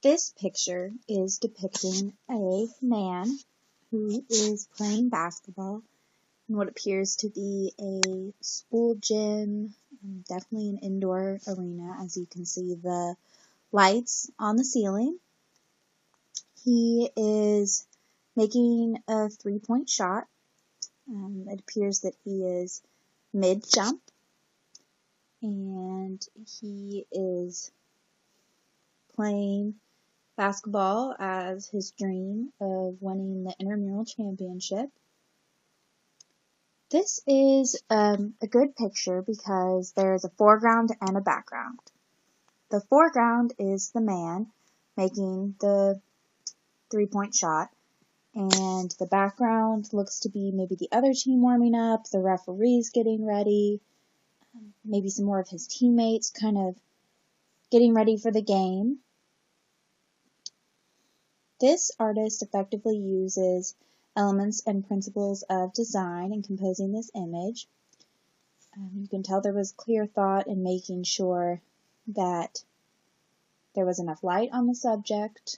This picture is depicting a man who is playing basketball in what appears to be a school gym, definitely an indoor arena, as you can see the lights on the ceiling. He is making a three-point shot. It appears that he is mid-jump, and he is playing basketball as his dream of winning the intramural championship. This is a good picture because there's a foreground and a background. The foreground is the man making the three-point shot, and the background looks to be maybe the other team warming up, the referees getting ready, maybe some more of his teammates kind of getting ready for the game. This artist effectively uses elements and principles of design in composing this image. You can tell there was clear thought in making sure that there was enough light on the subject.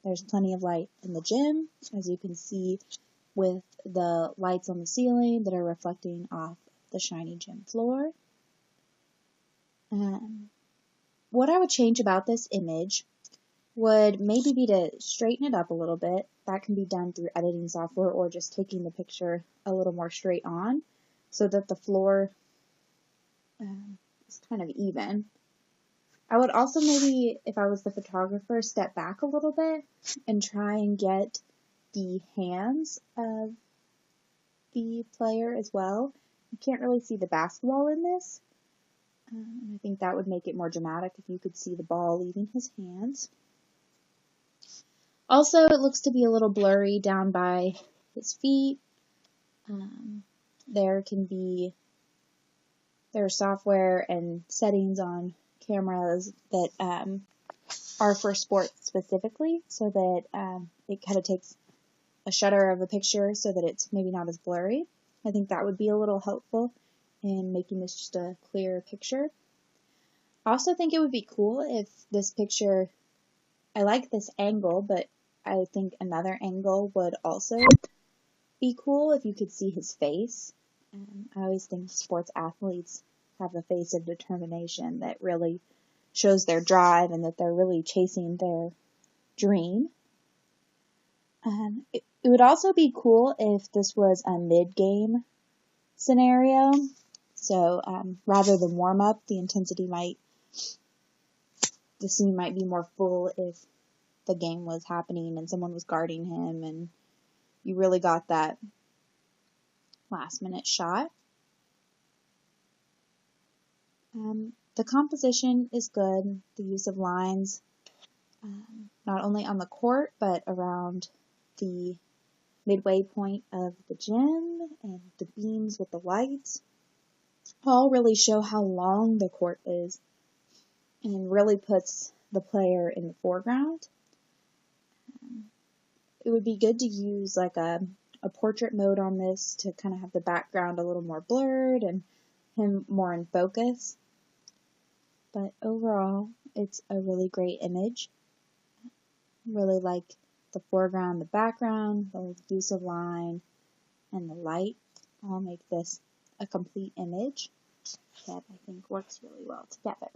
There's plenty of light in the gym, as you can see with the lights on the ceiling that are reflecting off the shiny gym floor. What I would change about this image would maybe be to straighten it up a little bit. That can be done through editing software or just taking the picture a little more straight on so that the floor is kind of even. I would also maybe, if I was the photographer, step back a little bit and try and get the hands of the player as well. You can't really see the basketball in this. I think that would make it more dramatic if you could see the ball leaving his hands. Also, it looks to be a little blurry down by his feet. There are software and settings on cameras that are for sports specifically, so that it kind of takes a shutter of a picture so that it's maybe not as blurry. I think that would be a little helpful in making this just a clearer picture. I also think it would be cool if this picture, I like this angle, but I think another angle would also be cool if you could see his face. I always think sports athletes have a face of determination that really shows their drive and that they're really chasing their dream. It would also be cool if this was a mid-game scenario. So rather than warm-up, the scene might be more full if the game was happening and someone was guarding him and you really got that last-minute shot. The composition is good. The use of lines, not only on the court, but around the midway point of the gym and the beams with the lights, all really show how long the court is and really puts the player in the foreground. It would be good to use like a portrait mode on this to kind of have the background a little more blurred and him more in focus. But overall, it's a really great image. Really like the foreground, the background, the use of line, and the light all make this a complete image that I think works really well together.